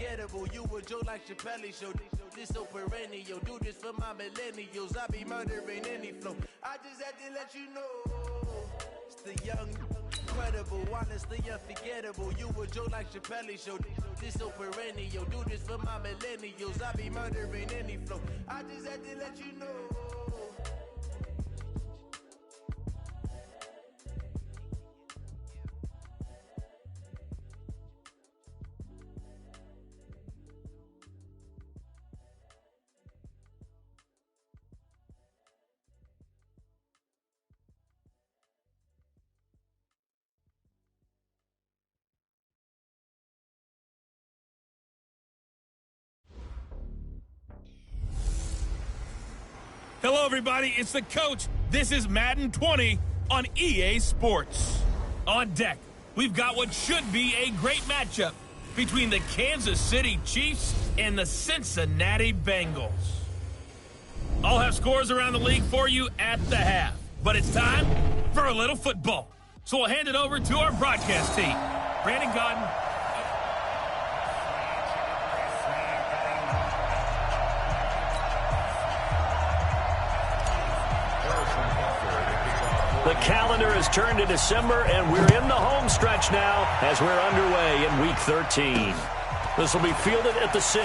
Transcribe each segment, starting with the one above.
unforgettable. You a joke like Chappelle show. This so perennial. Do this for my millennials. I be murdering any flow. I just had to let you know. It's the young, incredible, honestly unforgettable. You a joke like Chappelle show. This so perennial. Do this for my millennials. I be murdering any flow. I just had to let you know. Hello, everybody. It's the coach. This is Madden 20 on EA Sports. On deck, we've got what should be a great matchup between the Kansas City Chiefs and the Cincinnati Bengals. I'll have scores around the league for you at the half, but it's time for a little football. So we'll hand it over to our broadcast team. Brandon Godden. The calendar has turned to December, and we're in the home stretch now as we're underway in Week 13. This will be fielded at the 6.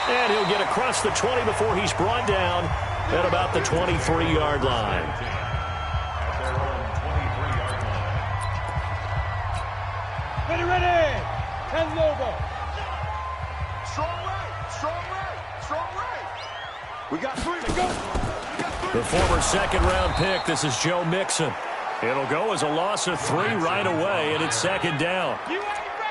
And he'll get across the 20 before he's brought down at about the 23-yard line. Ready. 10 logo. Strong right. We got 3 to go. The former second-round pick, this is Joe Mixon. It'll go as a loss of 3 right away, and it's second down.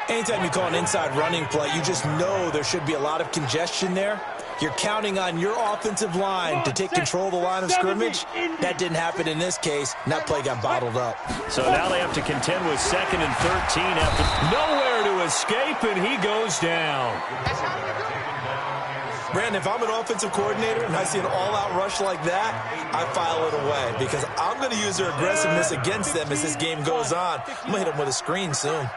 Anytime you call an inside running play, you just know there should be a lot of congestion there. You're counting on your offensive line to take control of the line of scrimmage. That didn't happen in this case, and that play got bottled up. So now they have to contend with 2nd and 13 after nowhere to escape, and he goes down. Brandon, if I'm an offensive coordinator and I see an all-out rush like that, I file it away because I'm going to use their aggressiveness against them as this game goes on. I'm going to hit them with a screen soon.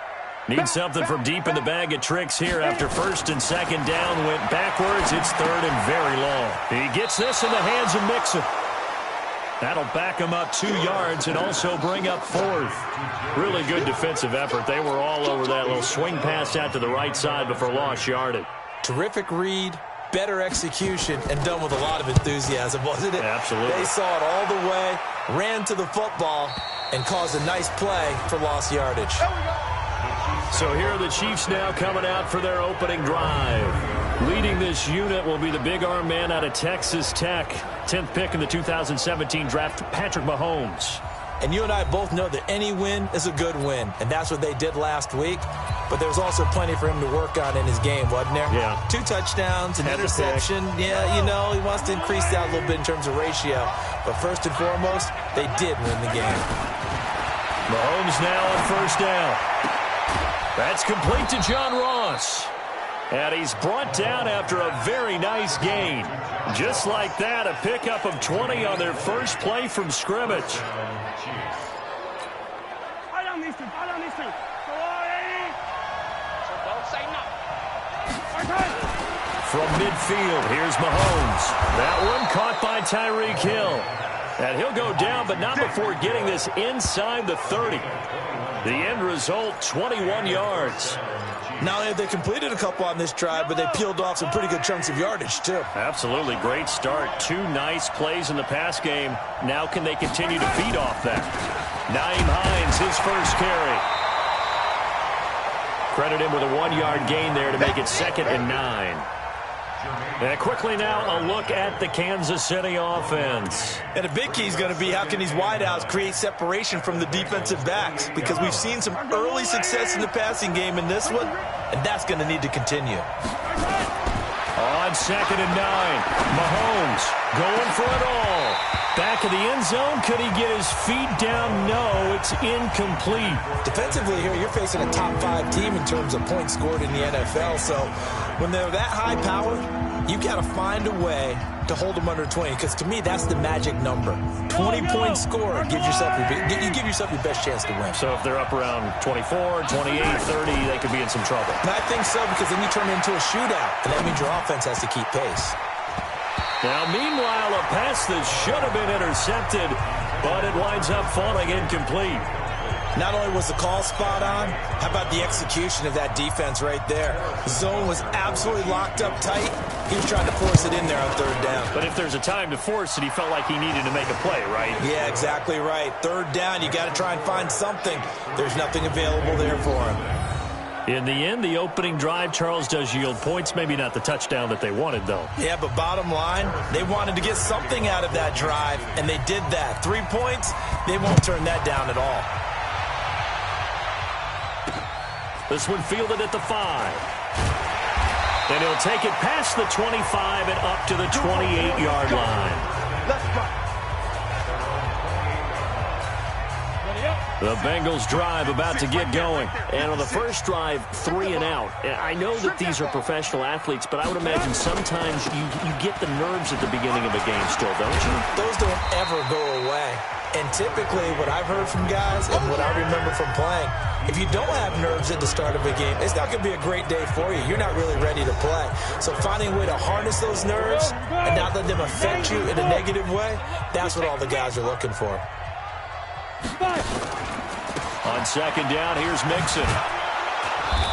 Need something from deep in the bag of tricks here after 1st and 2nd down went backwards. It's 3rd and very long. He gets this in the hands of Mixon. That'll back him up 2 yards and also bring up 4th. Really good defensive effort. They were all over that little swing pass out to the right side before lost yardage. Terrific read. Better execution, and done with a lot of enthusiasm, wasn't it? Absolutely. They saw it all the way, ran to the football, and caused a nice play for lost yardage. So here are the Chiefs now coming out for their opening drive. Leading this unit will be the big arm man out of Texas Tech. 10th pick in the 2017 draft, Patrick Mahomes. And you and I both know that any win is a good win, and that's what they did last week. But there was also plenty for him to work on in his game, wasn't there? Yeah. 2 touchdowns, an interception. Yeah, you know, he wants to increase that a little bit in terms of ratio. But first and foremost, they did win the game. Mahomes now on 1st down. That's complete to John Ross. And he's brought down after a very nice gain. Just like that, a pickup of 20 on their first play from scrimmage. From midfield, here's Mahomes. That one caught by Tyreek Hill. And he'll go down, but not before getting this inside the 30. The end result, 21 yards. Not only have they completed a couple on this drive, but they peeled off some pretty good chunks of yardage, too. Absolutely. Great start. 2 nice plays in the pass game. Now can they continue to feed off that? Nyheim Hines, his first carry. Credit him with a 1-yard gain there to make it 2nd and 9. And quickly now, a look at the Kansas City offense. And a big key is going to be how can these wideouts create separation from the defensive backs, because we've seen some early success in the passing game in this one, and that's going to need to continue. On 2nd and 9, Mahomes going for it all. back of the end zone. Could he get his feet down? No, it's incomplete. Defensively here, you're facing a top 5 team in terms of points scored in the NFL. So when they're that high powered, you got to find a way to hold them under 20, because to me, that's the magic number. 20 points scored, you give yourself your best chance to win. So if they're up around 24, 28, 30, they could be in some trouble. And I think so, because then you turn it into a shootout, and that means your offense has to keep pace. Now, meanwhile, a pass that should have been intercepted, but it winds up falling incomplete. Not only was the call spot on, how about the execution of that defense right there? The zone was absolutely locked up tight. He was trying to force it in there on third down. But if there's a time to force it, he felt like he needed to make a play, right? Yeah, exactly right. Third down, you got to try and find something. There's nothing available there for him. In the end, the opening drive, Charles, does yield points. Maybe not the touchdown that they wanted, though. Yeah, but bottom line, they wanted to get something out of that drive, and they did that. 3 points, they won't turn that down at all. This one fielded at the 5. And he'll take it past the 25 and up to the 28-yard line. Let's go. The Bengals drive about to get going. And on the first drive, 3 and out. I know that these are professional athletes, but I would imagine sometimes you get the nerves at the beginning of a game still, don't you? Those don't ever go away. And typically what I've heard from guys and what I remember from playing, if you don't have nerves at the start of a game, it's not going to be a great day for you. You're not really ready to play. So finding a way to harness those nerves and not let them affect you in a negative way, that's what all the guys are looking for. On second down, here's Mixon.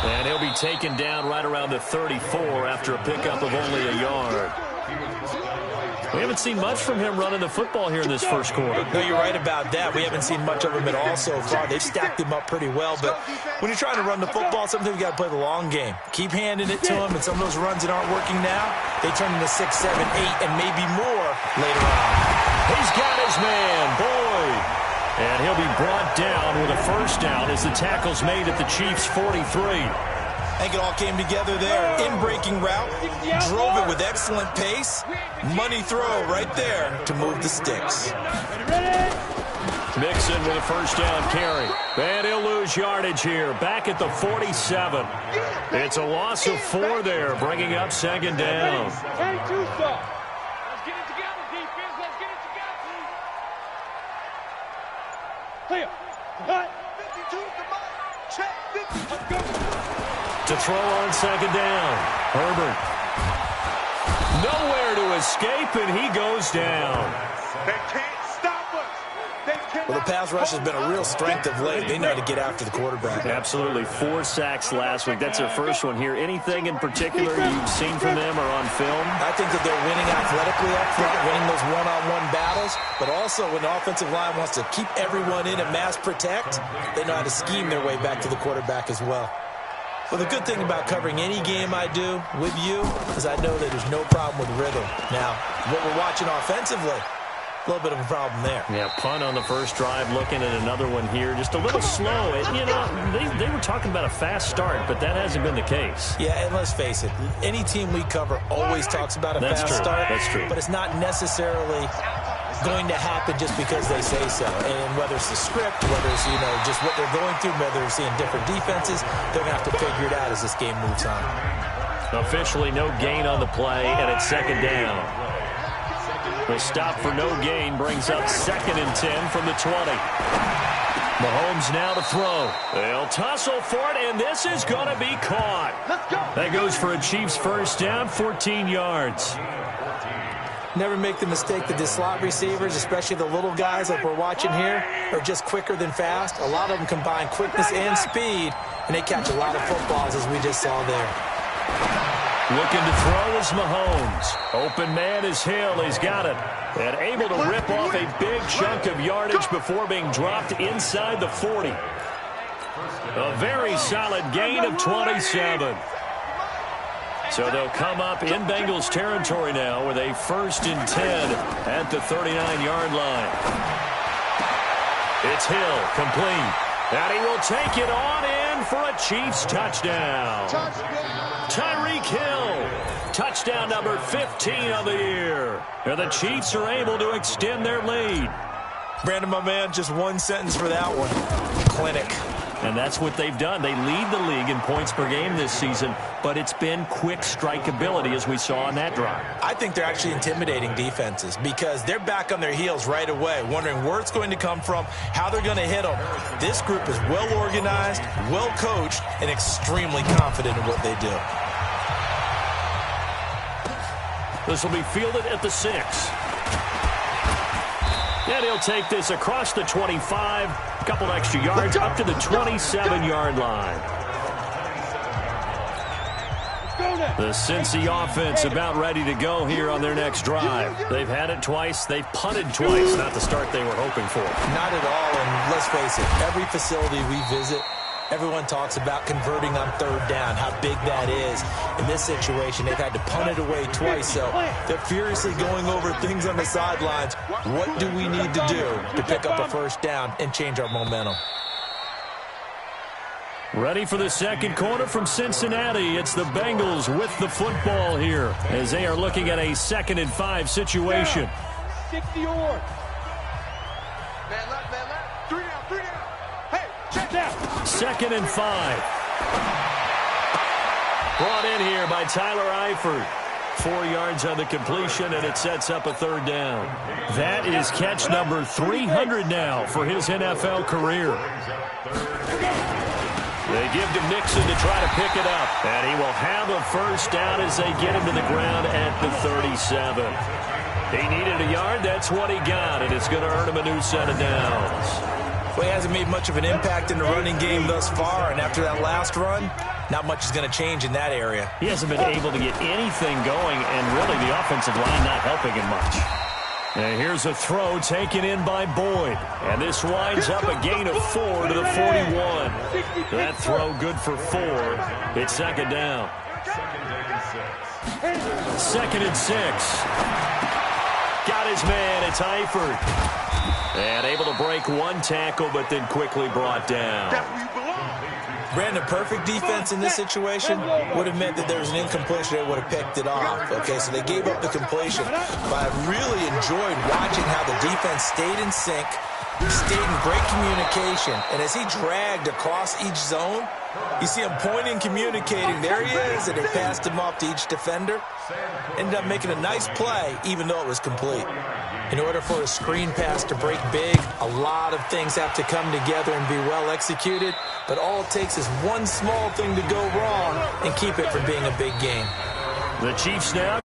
And he'll be taken down right around the 34 after a pickup of only a yard. We haven't seen much from him running the football here in this first quarter. No, you're right about that. We haven't seen much of him at all so far. They've stacked him up pretty well, but when you're trying to run the football, sometimes you got to play the long game. Keep handing it to him, and some of those runs that aren't working now, they turn into 6, 7, 8, and maybe more later on. He's got his man, Boyd. And he'll be brought down with a first down as the tackle's made at the Chiefs' 43. I think it all came together there. In-breaking route, drove it with excellent pace. Money throw right there to move the sticks. Mixon with a first down carry. And he'll lose yardage here. Back at the 47. It's a loss of 4 there, bringing up second down. Let's get it together, defense. Let's get it together. Clear. Cut. 52, come on. Check. 50. Let's go. To throw on second down. Herbert. Nowhere to escape, and he goes down. They can't stop us. Well, the pass rush has been a real strength of late. They know how to get after the quarterback. Absolutely. 4 sacks last week. That's their first one here. Anything in particular you've seen from them or on film? I think that they're winning athletically up front, winning those one-on-one battles, but also when the offensive line wants to keep everyone in and mass protect, they know how to scheme their way back to the quarterback as well. Well, the good thing about covering any game I do with you is I know that there's no problem with rhythm. Now, what we're watching offensively, a little bit of a problem there. Yeah, punt on the first drive, looking at another one here. Just a little slow. They were talking about a fast start, but that hasn't been the case. Yeah, and let's face it, any team we cover always talks about a fast start. That's true. But it's not necessarily going to happen just because they say so. And whether it's the script, whether it's, just what they're going through, whether they're seeing different defenses, they're going to have to figure it out as this game moves on. Officially no gain on the play, and it's second down. The stop for no gain brings up 2nd and 10 from the 20. Mahomes now to throw. They'll tussle for it, and this is going to be caught. Let's go. That goes for a Chiefs first down, 14 yards. Never make the mistake that the slot receivers, especially the little guys like we're watching here, are just quicker than fast. A lot of them combine quickness and speed, and they catch a lot of footballs, as we just saw there. Looking to throw is Mahomes. Open man is Hill. He's got it. And able to rip off a big chunk of yardage before being dropped inside the 40. A very solid gain of 27. So they'll come up in Bengals territory now with a 1st and 10 at the 39-yard line. It's Hill, complete. And he will take it on in for a Chiefs touchdown. Tyreek Hill Touchdown number 15 of the year. And the Chiefs are able to extend their lead. Brandon, my man, just one sentence for that one. Clinic. And that's what they've done. They lead the league in points per game this season, but it's been quick strikeability as we saw on that drive. I think they're actually intimidating defenses because they're back on their heels right away, wondering where it's going to come from, how they're going to hit them. This group is well organized, well coached, and extremely confident in what they do. This will be fielded at the 6. And he'll take this across the 25, a couple extra yards, up to the 27-yard line. The Cincy offense about ready to go here on their next drive. They've had it twice. They've punted twice. Not the start they were hoping for. Not at all, and let's face it, every facility we visit, everyone talks about converting on third down, how big that is. In this situation, they've had to punt it away twice, so they're furiously going over things on the sidelines. What do we need to do to pick up a first down and change our momentum? Ready for the second quarter from Cincinnati. It's the Bengals with the football here as they are looking at a 2nd and 5 situation. 60-yard. Man left, 3 down. Hey, check down. 2nd and 5. Brought in here by Tyler Eifert. 4 yards on the completion, and it sets up a third down. That is catch number 300 now for his NFL career. They give to Mixon to try to pick it up, and he will have a first down as they get him to the ground at the 37. He needed a yard. That's what he got, and it's going to earn him a new set of downs. Well, he hasn't made much of an impact in the running game thus far, and after that last run, not much is going to change in that area. He hasn't been able to get anything going, and really the offensive line not helping him much. And here's a throw taken in by Boyd. And this winds up a gain of 4 to the 41. That throw good for 4. It's second down. 2nd and 6. Got his man. It's Eifert. And able to break one tackle, but then quickly brought down. Brandon, perfect defense in this situation would have meant that there was an incompletion. They would have picked it off. Okay, so they gave up the completion. But I really enjoyed watching how the defense stayed in sync, stayed in great communication. And as he dragged across each zone, you see him pointing, communicating. There he is, and they passed him off to each defender. Ended up making a nice play, even though it was complete. In order for a screen pass to break big, a lot of things have to come together and be well executed. But all it takes is one small thing to go wrong and keep it from being a big game. The Chiefs now.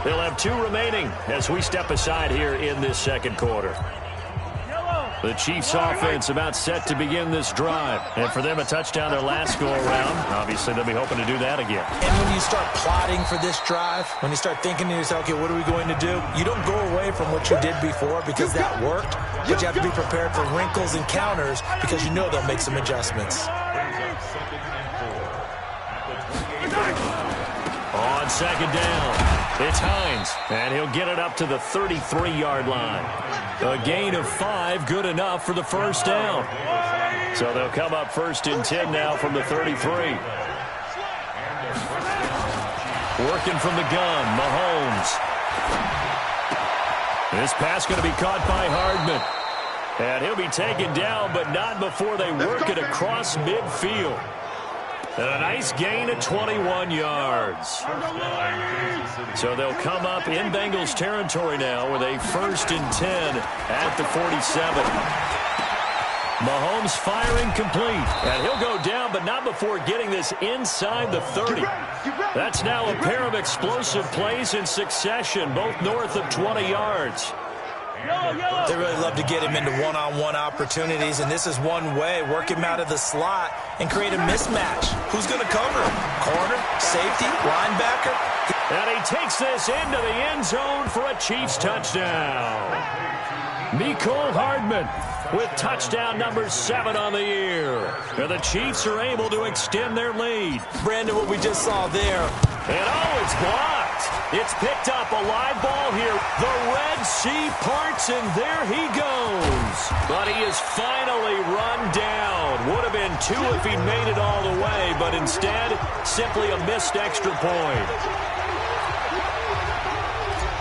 They'll have 2 remaining as we step aside here in this second quarter. The Chiefs offense about set to begin this drive. And for them, a touchdown their last go-around. Obviously, they'll be hoping to do that again. And when you start plotting for this drive, when you start thinking to yourself, okay, what are we going to do? You don't go away from what you did before because that worked. But you have to be prepared for wrinkles and counters because you know they'll make some adjustments. On second down, it's Hines, and he'll get it up to the 33-yard line. A gain of 5, good enough for the first down. So they'll come up 1st and 10 now from the 33. Working from the gun, Mahomes. This pass going to be caught by Hardman. And he'll be taken down, but not before they work it across midfield. And a nice gain of 21 yards. So they'll come up in Bengals territory now with a 1st and 10 at the 47. Mahomes firing complete. And he'll go down, but not before getting this inside the 30. That's now a pair of explosive plays in succession, both north of 20 yards. They really love to get him into one-on-one opportunities, and this is one way. Work him out of the slot and create a mismatch. Who's going to cover him? Corner, safety, linebacker? And he takes this into the end zone for a Chiefs touchdown. Mecole Hardman with touchdown number 7 on the year. And the Chiefs are able to extend their lead. Brandon, what we just saw there. And it's blocked. It's picked up, a live ball here. The Red Sea parts, and there he goes. But he is finally run down. Would have have been 2 if he made it all the way, but instead, simply a missed extra point.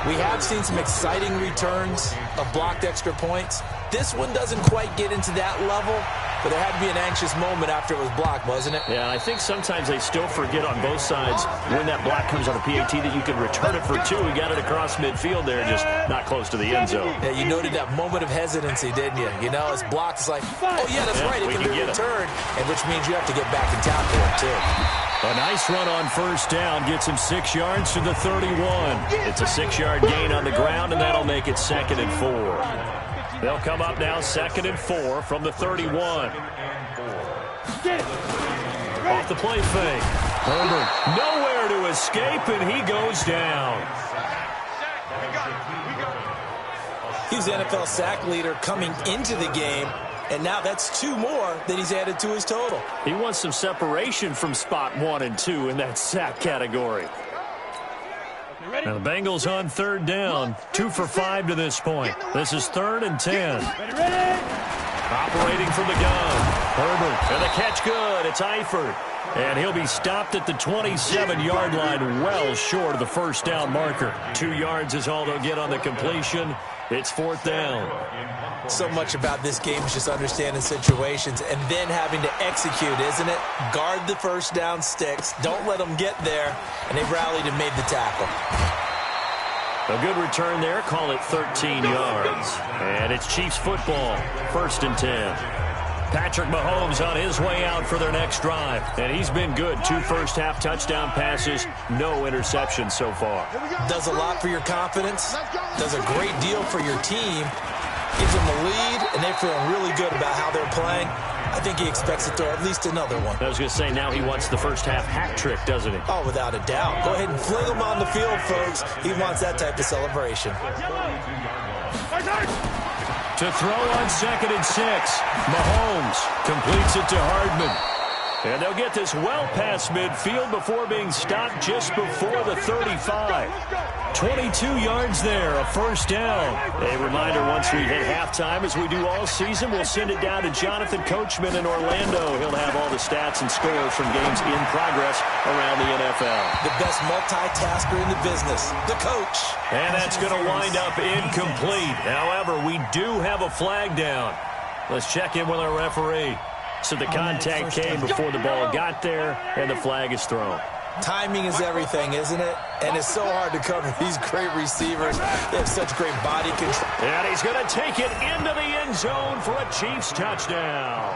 We have seen some exciting returns of blocked extra points. This one doesn't quite get into that level, but there had to be an anxious moment after it was blocked, wasn't it? Yeah, I think sometimes they still forget on both sides when that block comes on a PAT that you can return it for 2. He got it across midfield there, just not close to the end zone. Yeah, you noted that moment of hesitancy, didn't you? You know, it's blocked. It's like, oh, yeah, that's right. It can be returned, and which means you have to get back and tackle it, too. A nice run on first down gets him 6 yards to the 31. It's a 6-yard gain on the ground, and that'll make it 2nd and 4. They'll come up now 2nd and 4 from the 31. Off the play fake. Herbert nowhere to escape, and he goes down. He's the NFL sack leader coming into the game, and now that's 2 more that he's added to his total. He wants some separation from spot 1 and 2 in that sack category. Now the Bengals on 3rd down, 2 for 5 to this point. This is 3rd and 10. Operating from the gun. Herbert, and the catch good. It's Eifert. And he'll be stopped at the 27-yard line, well short of the first down marker. 2 yards is all they'll get on the completion. It's 4th down. So much about this game is just understanding situations and then having to execute, isn't it? Guard the first down sticks. Don't let them get there. And they've rallied and made the tackle. A good return there. Call it 13 yards. And it's Chiefs football. 1st and 10. Patrick Mahomes on his way out for their next drive. And he's been good. 2 first-half touchdown passes. No interceptions so far. Does a lot for your confidence. Does a great deal for your team. Gives them a lead, and they're feeling really good about how they're playing. I think he expects to throw at least another one. I was going to say, now he wants the first-half hat trick, doesn't he? Oh, without a doubt. Go ahead and fling him on the field, folks. He wants that type of celebration. To throw on 2nd and 6. Mahomes completes it to Hardman. And they'll get this well past midfield before being stopped just before the 35. 22 yards there, a first down. A reminder, once we hit halftime, as we do all season, we'll send it down to Jonathan Coachman in Orlando. He'll have all the stats and scores from games in progress around the NFL. The best multitasker in the business, the coach. And that's going to wind up incomplete. However, we do have a flag down. Let's check in with our referee. So the contact came before the ball got there, and the flag is thrown. Timing is everything, isn't it? And it's so hard to cover these great receivers. They have such great body control. And he's going to take it into the end zone for a Chiefs touchdown.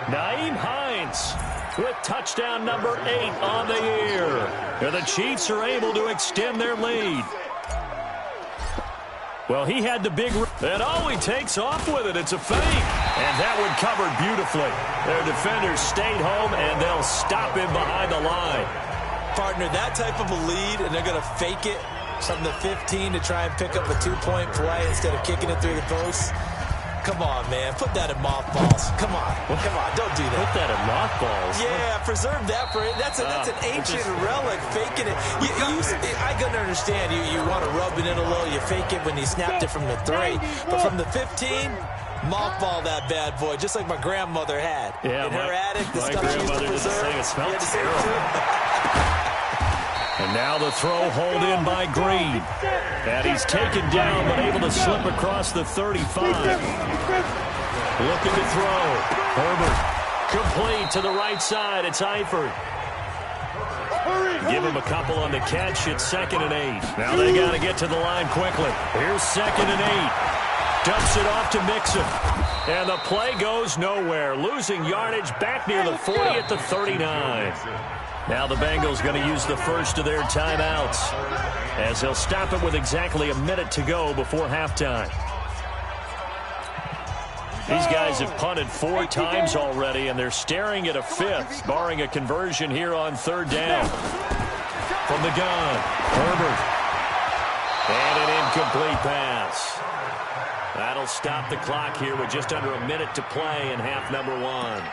Nyheim Hines with touchdown number 8 on the year. And the Chiefs are able to extend their lead. Well, he had the big, and oh, he takes off with it. It's a fake. And that one covered beautifully. Their defenders stayed home, and they'll stop him behind the line. Partner, that type of a lead, and they're going to fake it from the 15 to try and pick up a 2-point play instead of kicking it through the post. Come on, man. Put that in mothballs. Come on. Come on. Don't do that. Put that in mothballs? Yeah, preserve that for it. That's an ancient relic, faking it. I can understand. You want to rub it in a little. You fake it when you snapped it from the 3. But from the 15, mothball that bad boy, just like my grandmother had. Yeah, in her attic, the stuff she used to preserve. It smelled terrible. And now the throw hauled in by Green. And he's taken down but able to slip across the 35. Looking to throw. Herbert complete to the right side. It's Eifert. Give him a couple on the catch. It's 2nd and 8. Now they got to get to the line quickly. Here's 2nd and 8. Dumps it off to Mixon. And the play goes nowhere. Losing yardage back near the 40 at the 39. Now the Bengals going to use the first of their timeouts as they'll stop it with exactly a minute to go before halftime. These guys have punted 4 times already, and they're staring at a 5th, barring a conversion here on 3rd down. From the gun, Herbert. And an incomplete pass. That'll stop the clock here with just under a minute to play in half number 1.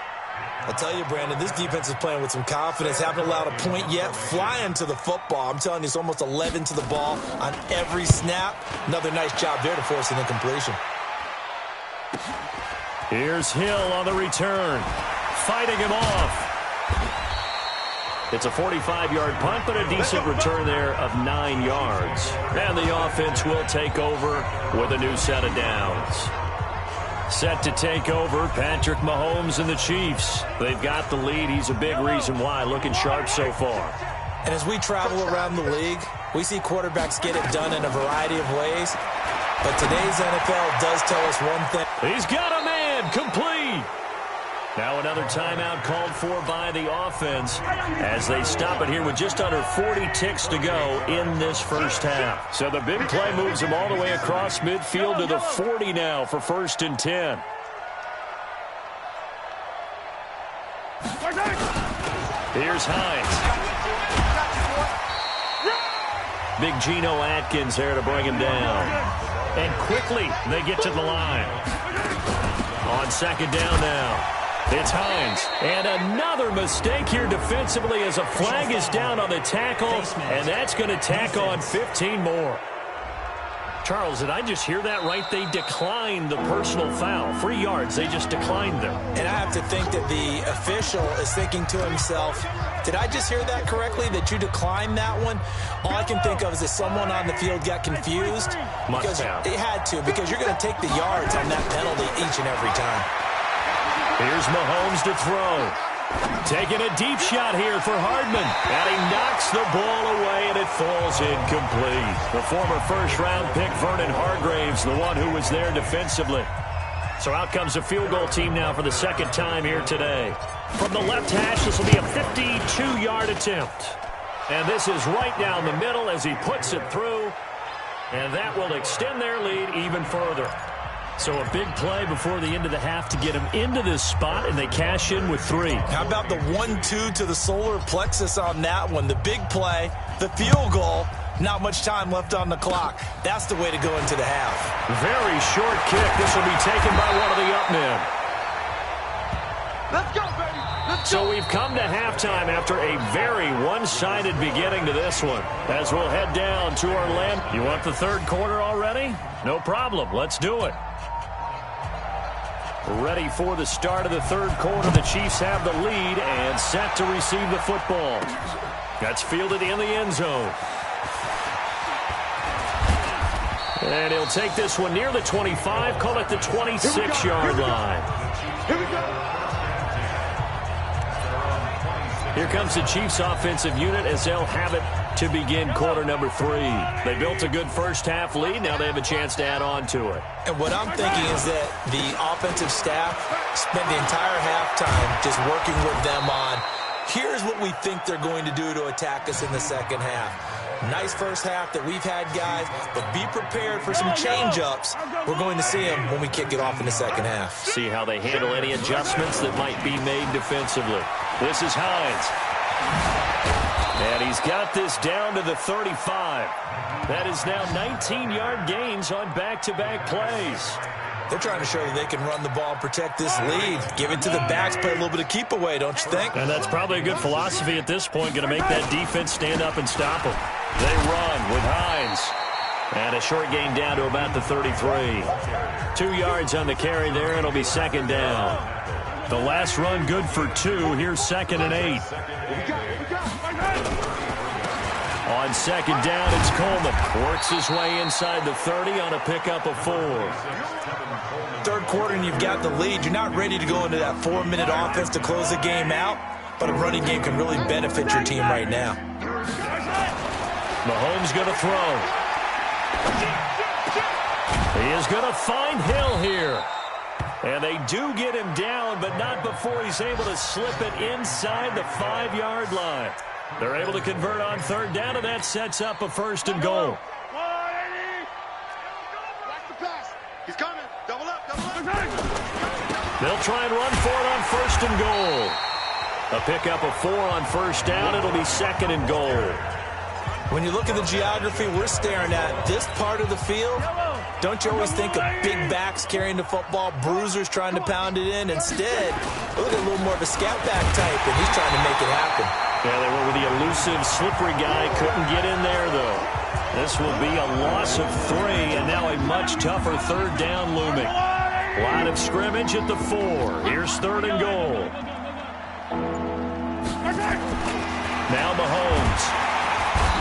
I'll tell you, Brandon, this defense is playing with some confidence. Haven't allowed a point yet. Flying to the football. I'm telling you, it's almost 11 to the ball on every snap. Another nice job there to force an incompletion. Here's Hill on the return. fighting him off. It's a 45-yard punt, but a decent return there of 9 yards. And the offense will take over with a new set of downs. Set to take over, Patrick Mahomes and the Chiefs. They've got the lead. He's a big reason why. Looking sharp so far. And as we travel around the league, we see quarterbacks get it done in a variety of ways. But today's NFL does tell us one thing. He's got a man, complete. Now another timeout called for by the offense as they stop it here with just under 40 ticks to go in this first half. So the big play moves him all the way across midfield to the 40 now for 1st and 10. Here's Hines. Big Geno Atkins there to bring him down. And quickly they get to the line. On 2nd down now. It's Hines. And another mistake here defensively as a flag is down on the tackle, and that's going to tack on 15 more. Charles, did I just hear that right? They declined the personal foul. 3 yards, they just declined them. And I have to think that the official is thinking to himself, did I just hear that correctly, that you declined that one? All I can think of is that someone on the field got confused. Must have. It had to, because you're going to take the yards on that penalty each and every time. Here's Mahomes to throw. Taking a deep shot here for Hardman. And he knocks the ball away, and it falls incomplete. The former first-round pick, Vernon Hargreaves, the one who was there defensively. So out comes the field goal team now for the 2nd time here today. From the left hash, this will be a 52-yard attempt. And this is right down the middle as he puts it through. And that will extend their lead even further. So a big play before the end of the half to get them into this spot, and they cash in with 3. How about the 1-2 to the solar plexus on that one? The big play, the field goal, not much time left on the clock. That's the way to go into the half. Very short kick. This will be taken by one of the up men. Let's go, baby. Let's go. So we've come to halftime after a very one-sided beginning to this one. As we'll head down to our land. You want the 3rd quarter already? No problem. Let's do it. Ready for the start of the 3rd quarter. The Chiefs have the lead and set to receive the football. That's fielded in the end zone. And he'll take this one near the 25, call it the 26-yard line. Here we go. Here comes the Chiefs offensive unit as they'll have it to begin quarter number 3. They built a good first half lead. Now they have a chance to add on to it. And what I'm thinking is that the offensive staff spent the entire halftime just working with them on, here's what we think they're going to do to attack us in the 2nd half. Nice first half that we've had, guys, but be prepared for some change-ups. We're going to see them when we kick it off in the 2nd half. See how they handle any adjustments that might be made defensively. This is Hines. And he's got this down to the 35. That is now 19-yard gains on back-to-back plays. They're trying to show that they can run the ball and protect this lead. Give it to the backs, play a little bit of keep away, don't you think? And that's probably a good philosophy at this point, going to make that defense stand up and stop them. They run with Hines. And a short gain down to about the 33. 2 yards on the carry there, and it'll be 2nd down. The last run good for 2. Here's 2nd and 8. On 2nd down, it's Coleman. Works his way inside the 30 on a pickup of 4. 3rd quarter and you've got the lead. You're not ready to go into that 4-minute offense to close the game out, but a running game can really benefit your team right now. Mahomes going to throw. He is going to find Hill here. And they do get him down, but not before he's able to slip it inside the 5-yard line. They're able to convert on 3rd down, and that sets up a 1st and goal. He's coming. Double up, double up. They'll try and run for it on 1st and goal. A pickup of 4 on 1st down. It'll be 2nd and goal. When you look at the geography we're staring at, this part of the field, don't you always think of big backs carrying the football, bruisers trying to pound it in? Instead, look at a little more of a scat back type, and he's trying to make it happen. Yeah, they went with the elusive, slippery guy. Couldn't get in there, though. This will be a loss of 3, and now a much tougher 3rd down looming. Line of scrimmage at the 4. Here's 3rd and goal. Now Mahomes.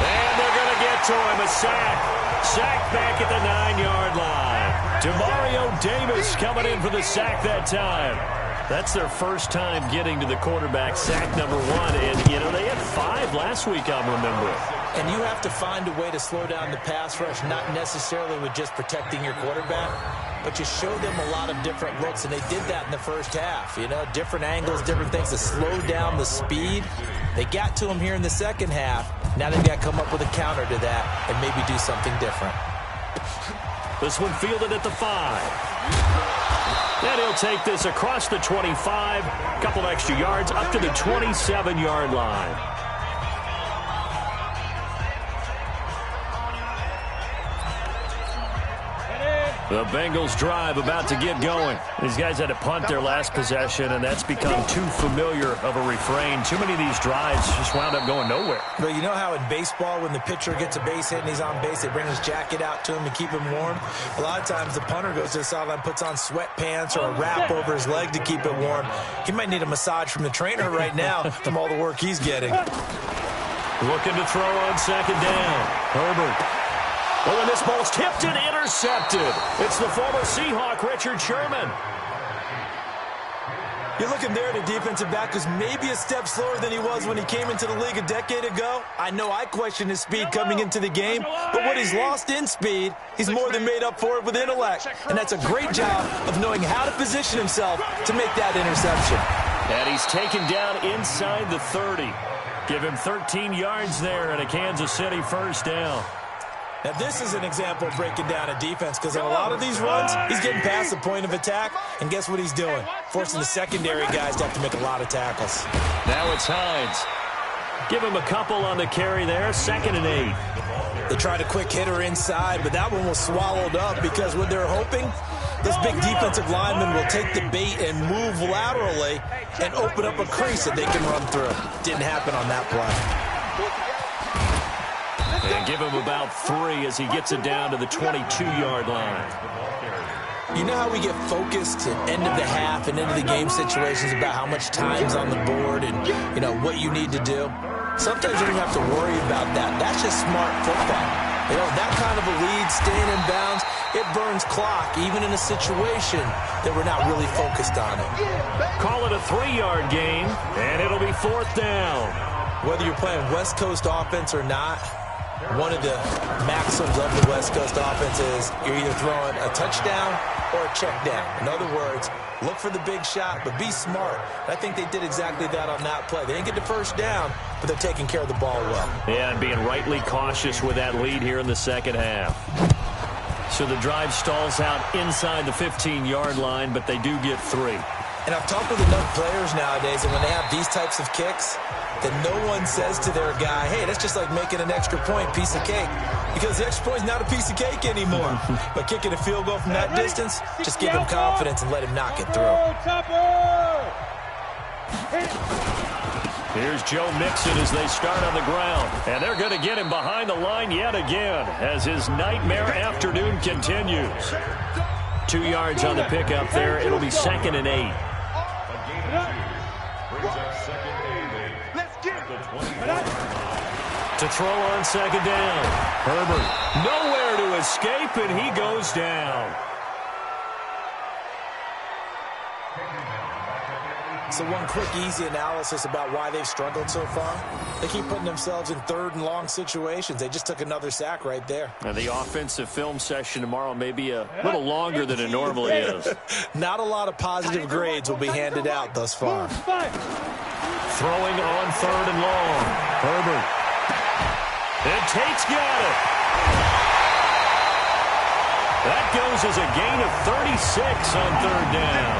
And they're going to get to him. A sack. Sack back at the 9-yard line. Demario Davis coming in for the sack that time. That's their first time getting to the quarterback, sack number 1. And, you know, they had 5 last week, I'm remembering. And you have to find a way to slow down the pass rush, not necessarily with just protecting your quarterback, but you show them a lot of different looks, and they did that in the first half. You know, different angles, different things to slow down the speed. They got to him here in the second half. Now they've got to come up with a counter to that and maybe do something different. This one fielded at the 5. And he'll take this across the 25, a couple extra yards up to the 27-yard line. The Bengals drive about to get going. These guys had to punt their last possession, and that's become too familiar of a refrain. Too many of these drives just wound up going nowhere. But you know how in baseball, when the pitcher gets a base hit and he's on base, they bring his jacket out to him to keep him warm? A lot of times the punter goes to the sideline, puts on sweatpants or a wrap over his leg to keep it warm. He might need a massage from the trainer right now from all the work he's getting. Looking to throw on second down. Herbert. Oh, and this ball's tipped and intercepted. It's the former Seahawk, Richard Sherman. You're looking there at a defensive back who's maybe a step slower than he was when he came into the league a decade ago. I know I questioned his speed coming into the game, but what he's lost in speed, he's more than made up for it with intellect. And that's a great job of knowing how to position himself to make that interception. And he's taken down inside the 30. Give him 13 yards there and a Kansas City first down. Now, this is an example of breaking down a defense because on a lot of these runs, he's getting past the point of attack, and guess what he's doing? Forcing the secondary guys to have to make a lot of tackles. Now it's Hines. Give him a couple on the carry there, 2nd and 8. They tried a quick hitter inside, but that one was swallowed up because what they're hoping, this big defensive lineman will take the bait and move laterally and open up a crease that they can run through. Didn't happen on that play. And give him about 3 as he gets it down to the 22-yard line. You know how we get focused at end of the half and into the game situations about how much time's on the board and, you know, what you need to do? Sometimes you don't have to worry about that. That's just smart football. You know, that kind of a lead, staying in bounds, it burns clock, even in a situation that we're not really focused on it. Call it a 3-yard gain, and it'll be 4th down. Whether you're playing West Coast offense or not, one of the maxims of the West Coast offense is you're either throwing a touchdown or a check down. In other words, look for the big shot, but be smart. I think they did exactly that on that play. They didn't get the first down, but they're taking care of the ball well. Yeah, and being rightly cautious with that lead here in the second half. So the drive stalls out inside the 15-yard line, but they do get 3. And I've talked with enough players nowadays, and when they have these types of kicks, that no one says to their guy, hey, that's just like making an extra point, piece of cake. Because the extra point is not a piece of cake anymore. But kicking a field goal from that distance, just give him confidence and let him knock it through. Here's Joe Mixon as they start on the ground. And they're going to get him behind the line yet again as his nightmare afternoon continues. 2 yards on the pickup there. It'll be 2nd and 8. To throw on second down. Herbert nowhere to escape, and he goes down. So one quick, easy analysis about why they've struggled so far. They keep putting themselves in 3rd and long situations. They just took another sack right there. And the offensive film session tomorrow may be a little longer than it normally is. Not a lot of positive grades will be handed out thus far. Throwing on 3rd and long. Herbert. And Tate's got it. That goes as a gain of 36 on 3rd down.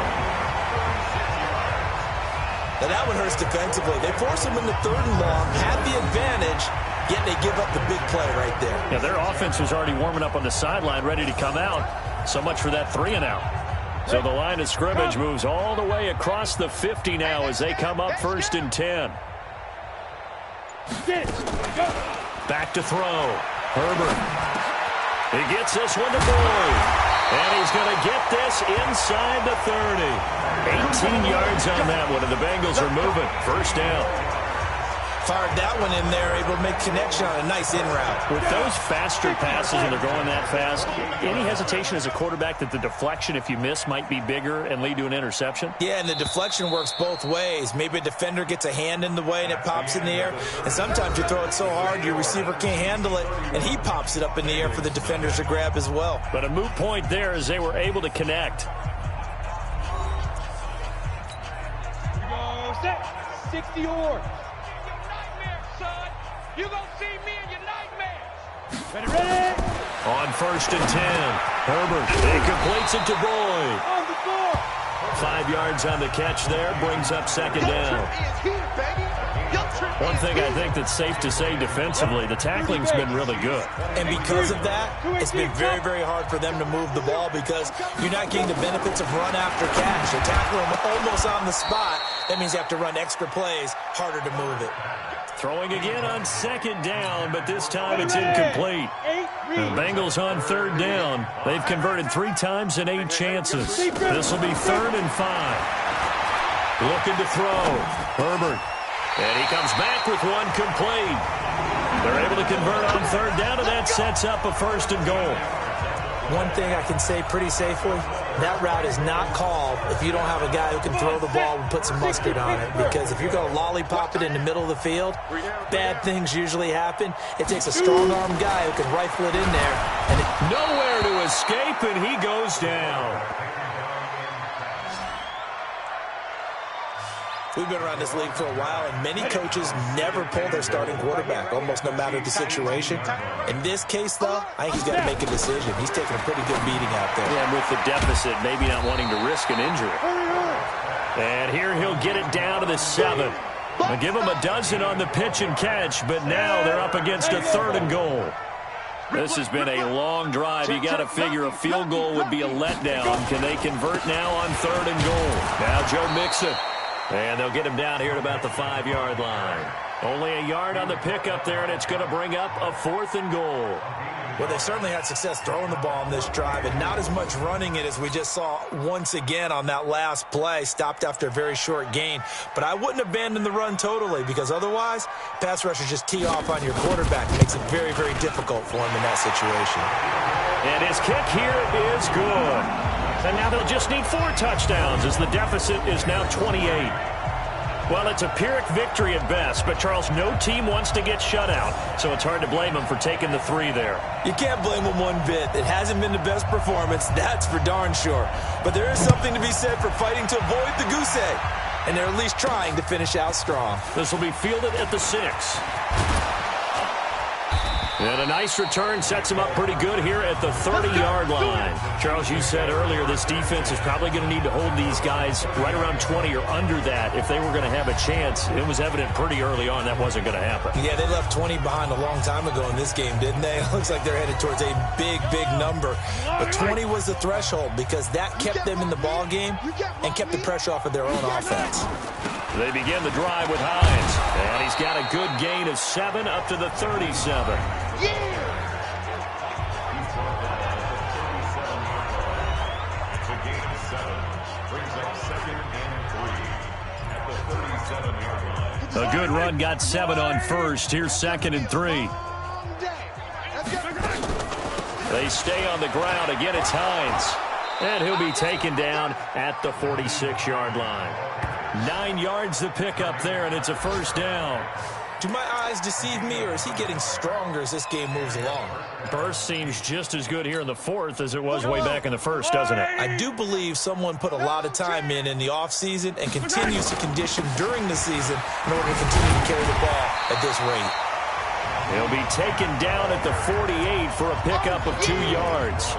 Now that one hurts defensively. They force him into 3rd and long, have the advantage, yet they give up the big play right there. Yeah, their offense was already warming up on the sideline, ready to come out. So much for that 3-and-out. So the line of scrimmage moves all the way across the 50 now as they come up 1st and 10. Back to throw. Herbert. He gets this one to Boyd. And he's going to get this inside the 30. 18 yards on that one, and the Bengals are moving. 1st down. Fired that one in there, able to make connection on a nice in route. With those faster passes and they're going that fast, any hesitation as a quarterback that the deflection, if you miss, might be bigger and lead to an interception? Yeah, and the deflection works both ways. Maybe a defender gets a hand in the way and it pops in the air. And sometimes you throw it so hard your receiver can't handle it, and he pops it up in the air for the defenders to grab as well. But a moot point there as they were able to connect. 60 yards. You gonna see me in your nightmares. Ready? On 1st and 10, Herbert, he completes it to Boyd. On the floor. 5 yards on the catch there, brings up 2nd down. One thing I think that's safe to say defensively, the tackling's been really good. And because of that, it's been very, very hard for them to move the ball because you're not getting the benefits of run after catch. You tackle them almost on the spot. That means you have to run extra plays, harder to move it. Throwing again on 2nd down, but this time it's incomplete. The Bengals on 3rd down. They've converted 3 times in 8 chances. This will be 3rd and 5. Looking to throw. Herbert. And he comes back with one complete. They're able to convert on 3rd down, and that sets up a 1st and goal. One thing I can say pretty safely, that route is not called if you don't have a guy who can throw the ball and put some mustard on it. Because if you're going to lollipop it in the middle of the field, bad things usually happen. It takes a strong-arm guy who can rifle it in there. And nowhere to escape, and he goes down. We've been around this league for a while, and many coaches never pull their starting quarterback, almost no matter the situation. In this case, though, I think he's got to make a decision. He's taking a pretty good beating out there. Yeah, and with the deficit, maybe not wanting to risk an injury. And here he'll get it down to the 7. They'll give him a dozen on the pitch and catch, but now they're up against a 3rd and goal. This has been a long drive. You got to figure a field goal would be a letdown. Can they convert now on 3rd and goal? Now Joe Mixon. And they'll get him down here at about the 5-yard line. Only a yard on the pickup there, and it's going to bring up a 4th and goal. Well, they certainly had success throwing the ball on this drive, and not as much running it as we just saw once again on that last play. Stopped after a very short gain. But I wouldn't abandon the run totally, because otherwise, pass rushers just tee off on your quarterback. It makes it very, very difficult for him in that situation. And his kick here is good. And now they'll just need 4 touchdowns as the deficit is now 28. Well, it's a Pyrrhic victory at best, but, Charles, no team wants to get shut out, so it's hard to blame them for taking the 3 there. You can't blame them one bit. It hasn't been the best performance, that's for darn sure. But there is something to be said for fighting to avoid the goose egg, and they're at least trying to finish out strong. This will be fielded at the 6. And a nice return sets him up pretty good here at the 30-yard line. Charles, you said earlier this defense is probably going to need to hold these guys right around 20 or under that if they were going to have a chance. It was evident pretty early on that wasn't going to happen. Yeah, they left 20 behind a long time ago in this game, didn't they? It looks like they're headed towards a big, big number. But 20 was the threshold because that kept them in the ball game and kept the pressure off of their own offense. They begin the drive with Hines, and he's got a good gain of 7 up to the 37. A good run got 7 on 1st. Here's 2nd and 3. They stay on the ground. Again, it's Hines. And he'll be taken down at the 46-yard line. 9 yards to pick up there, and it's a 1st down. Do my eyes deceive me, or is he getting stronger as this game moves along? Burst seems just as good here in the 4th as it was way back in the 1st, doesn't it? I do believe someone put a lot of time in the offseason and continues to condition during the season in order to continue to carry the ball at this rate. He'll be taken down at the 48 for a pickup of 2 yards.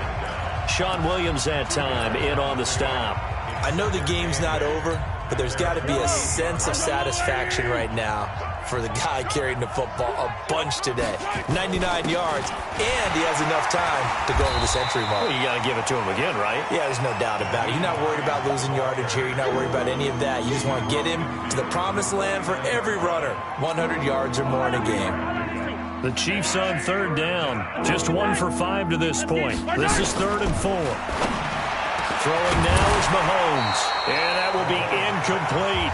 Sean Williams that time in on the stop. I know the game's not over, but there's got to be a sense of satisfaction right now for the guy carrying the football a bunch today. 99 yards, and he has enough time to go over the century mark. Well, you got to give it to him again, right? Yeah, there's no doubt about it. You're not worried about losing yardage here. You're not worried about any of that. You just want to get him to the promised land for every runner. 100 yards or more in a game. The Chiefs on 3rd down. Just 1 for 5 to this point. This is 3rd and 4. Throwing now is Mahomes. And that will be incomplete.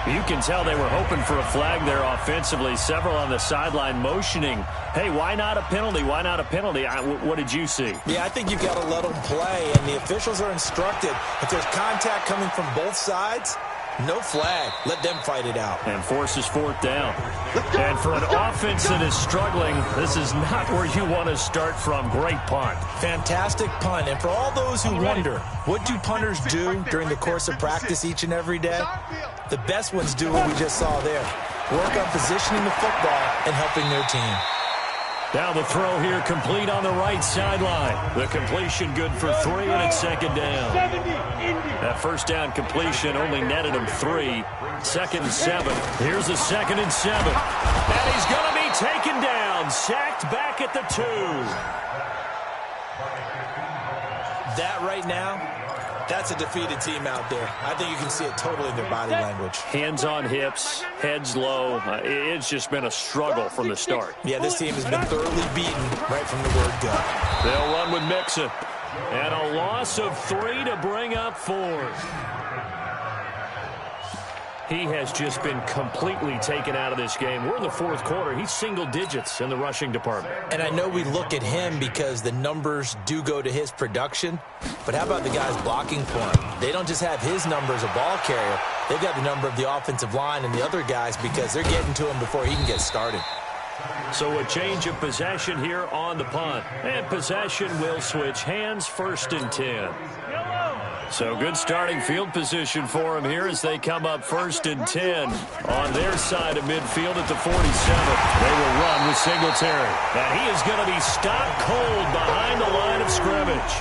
You can tell they were hoping for a flag there offensively. Several on the sideline motioning, hey, why not a penalty? Why not a penalty? What did you see? Yeah, I think you've got to let them play, and the officials are instructed. If there's contact coming from both sides, no flag. Let them fight it out. And forces fourth down. And for an offense that is struggling, this is not where you want to start from. Great punt. Fantastic punt. And for all those who wonder, what do punters do during the course of practice each and every day? The best ones do what we just saw there. Work on positioning the football and helping their team. Now the throw here complete on the right sideline. The completion good for 3, and it's second down. That first down completion only netted him 3. Second and 7. Here's a 2nd and 7. And he's going to be taken down. Sacked back at the 2. That right now, that's a defeated team out there. I think you can see it totally in their body language. Hands on hips, heads low. It's just been a struggle from the start. Yeah, this team has been thoroughly beaten right from the word go. They'll run with Mixon. And a loss of 3 to bring up 4. He has just been completely taken out of this game. We're in the fourth quarter. He's single digits in the rushing department. And I know we look at him because the numbers do go to his production, but how about the guys blocking for him? They don't just have his number as a ball carrier. They've got the number of the offensive line and the other guys because they're getting to him before he can get started. So a change of possession here on the punt. And possession will switch hands, 1st and 10. So good starting field position for him here as they come up 1st and 10 on their side of midfield at the 47. They will run with Singletary. And he is going to be stopped cold behind the line of scrimmage.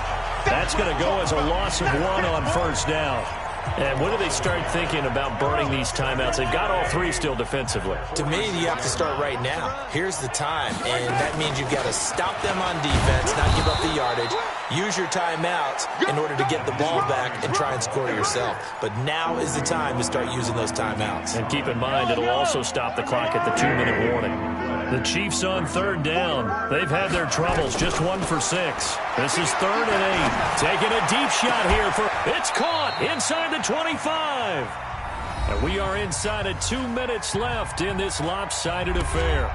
That's going to go as a loss of 1 on 1st down. And when do they start thinking about burning these timeouts? They've got all 3 still defensively. To me, you have to start right now. Here's the time, and that means you've got to stop them on defense, not give up the yardage, use your timeouts in order to get the ball back and try and score yourself. But now is the time to start using those timeouts. And keep in mind, it'll also stop the clock at the 2-minute warning. The Chiefs on 3rd down. They've had their troubles, just 1 for 6. This is 3rd and 8. Taking a deep shot here for... It's caught inside the 25. And we are inside of 2 minutes left in this lopsided affair.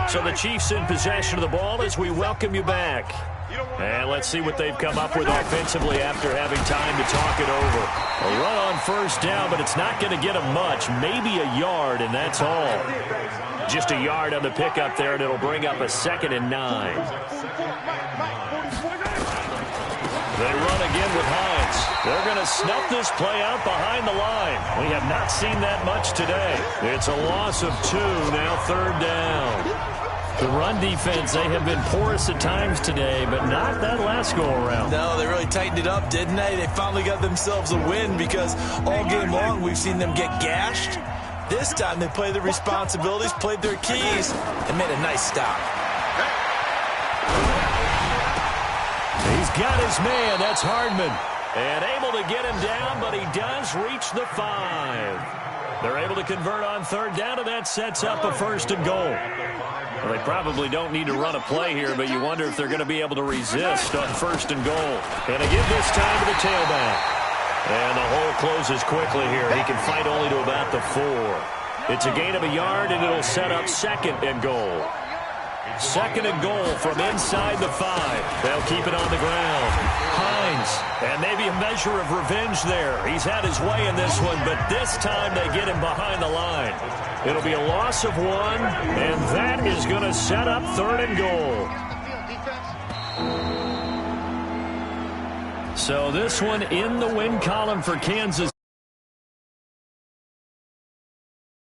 So the Chiefs in possession of the ball as we welcome you back. And let's see what they've come up with offensively after having time to talk it over. A run on 1st down, but it's not going to get them much. Maybe a yard, and that's all. Just a yard on the pickup there, and it'll bring up a 2nd and 9. They run again with Hines. They're going to snuff this play out behind the line. We have not seen that much today. It's a loss of 2, now 3rd down. The run defense, they have been porous at times today, but not that last go-around. No, they really tightened it up, didn't they? They finally got themselves a win because all game long we've seen them get gashed. This time they played their responsibilities, played their keys, and made a nice stop. He's got his man. That's Hardman. And able to get him down, but he does reach the 5. They're able to convert on 3rd down, and that sets up a 1st and goal. Well, they probably don't need to run a play here, but you wonder if they're going to be able to resist on 1st and goal. And to give this time to the tailback. And the hole closes quickly here. He can fight only to about the 4. It's a gain of a yard, and it'll set up 2nd and goal. 2nd and goal from inside the 5. They'll keep it on the ground. Hines, and maybe a measure of revenge there. He's had his way in this one, but this time they get him behind the line. It'll be a loss of 1, and that is going to set up 3rd and goal. So this one in the win column for Kansas